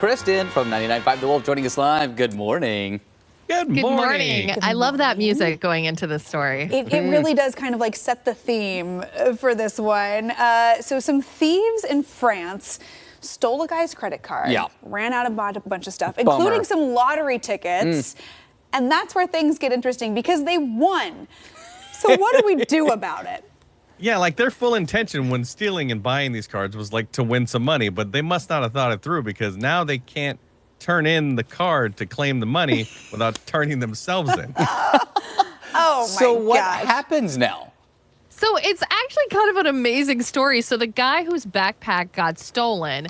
Kristen from 99.5 The Wolf joining us live. Good morning. Good morning. I love that music going into this story. It really does kind of like set the theme for this one. So some thieves in France stole a guy's credit card, ran out and bought a bunch of stuff, including some lottery tickets. And that's where things get interesting because they won. So what do we do about it? Yeah, like their full intention when stealing and buying these cards was like to win some money, but they must not have thought it through because now they can't turn in the card to claim the money without turning themselves in. Oh my So what gosh. happens now? So it's actually kind of an amazing story. So the guy whose backpack got stolen,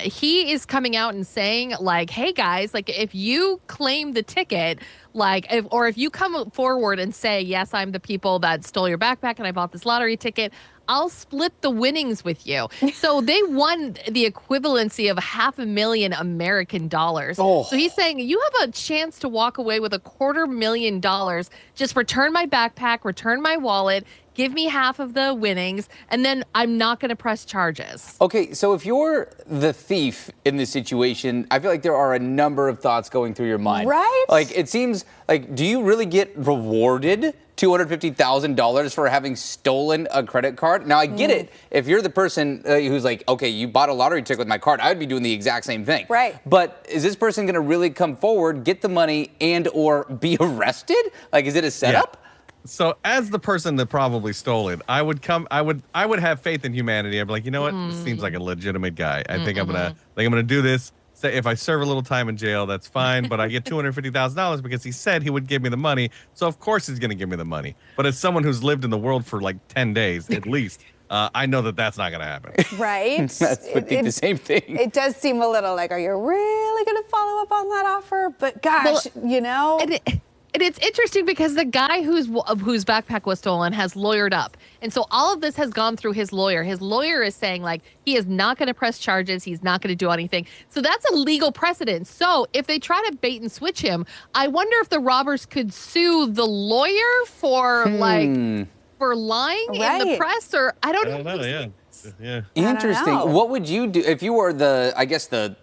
he is coming out and saying like, hey guys, like if you claim the ticket, like if you come forward and say, yes, I'm the people that stole your backpack and I bought this lottery ticket, I'll split the winnings with you. So they won the equivalency of $500,000 American dollars. Oh. So he's saying you have a chance to walk away with $250,000. Just return my backpack, return my wallet, give me half of the winnings, and then I'm not going to press charges. Okay, so if you're the thief in this situation, I feel like there are a number of thoughts going through your mind. Right? Like it seems like, do you really get rewarded $250,000 for having stolen a credit card? Now I get it. If you're the person who's like, okay, you bought a lottery ticket with my card, I would be doing the exact same thing. Right. But is this person going to really come forward, get the money, and or be arrested? Like, is it a setup? Yeah. So as the person that probably stole it, I would have faith in humanity. I'd be like, you know what? This seems like a legitimate guy. I think I'm gonna do this. Say if I serve a little time in jail, that's fine. But I get $250,000 because he said he would give me the money. So of course he's gonna give me the money. But as someone who's lived in the world for like 10 days at least, I know that that's not gonna happen. Right? I would think the same thing. It does seem a little like, are you really going to follow up on that offer? But gosh, you know. And it's interesting because the guy whose backpack was stolen has lawyered up. And so all of this has gone through his lawyer. His lawyer is saying, like, he is not going to press charges. He's not going to do anything. So that's a legal precedent. So if they try to bait and switch him, I wonder if the robbers could sue the lawyer for, for lying in the press, or I don't know. Yeah. Interesting. What would you do if you were the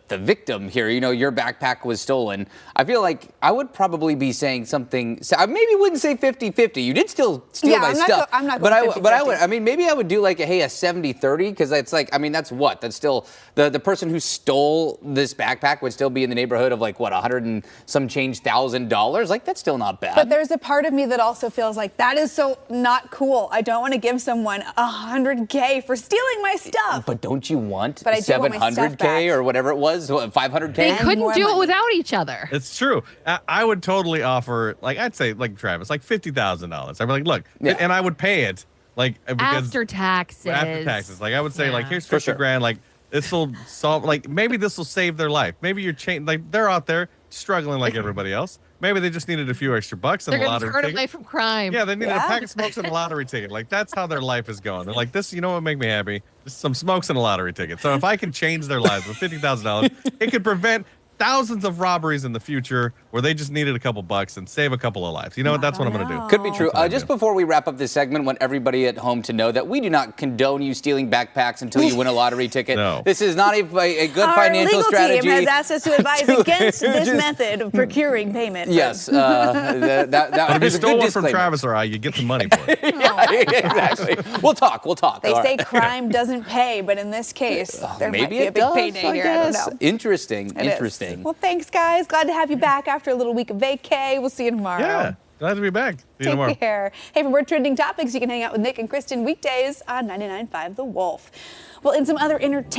victim here? You know, your backpack was stolen. I feel like I would probably be saying something. I maybe wouldn't say 50-50. You did still steal my stuff. I'm not but going 50-50. I would. I mean, maybe I would do like a 70-30 because it's like, I mean, that's what? That's still the person who stole this backpack would still be in the neighborhood of like what, 100 and some change $1,000. Like that's still not bad. But there's a part of me that also feels like that is so not cool. I don't want to give someone $100K for stealing my stuff. But don't you want But I do want my stuff $700K back. or whatever it was, $500K? They couldn't more do money. it without each other. It's true. I would totally offer, like I'd say, like Travis, like $50,000. I'd be like, look, and I would pay it, like because After taxes. After taxes, like I would say, like here's 50 sure. grand, like this will solve, like maybe this will save their life. Maybe you're like they're out there struggling like everybody else. Maybe they just needed a few extra bucks and They're a going to lottery turn ticket. away from crime. Yeah, they needed a pack of smokes and a lottery ticket. Like that's how their life is going. They're like, this, you know what would make me happy? Just some smokes and a lottery ticket. So if I can change their lives with $50,000, it could prevent thousands of robberies in the future where they just needed a couple bucks and save a couple of lives. You know what? That's what I'm going to do. Could be true. That's what I Just do. before we wrap up this segment, I want everybody at home to know that we do not condone you stealing backpacks until you win a lottery ticket. No. This is not a good Our financial legal strategy. team has asked us to advise against this method of procuring payment. Yes. But if you is a stole good one from disclaimer. Travis or I, you get some money for it. Yeah, exactly. We'll talk. They All say right. crime doesn't pay, but in this case, there might Maybe be a it big does, payday I here. I don't guess. know. Interesting. It is. Interesting. Well, thanks, guys. Glad to have you back after a little week of vacay. We'll see you tomorrow. Yeah, glad to be back. See you tomorrow. Take care. Hey, for more trending topics, you can hang out with Nick and Kristen weekdays on 99.5 The Wolf. Well, in some other entertainment.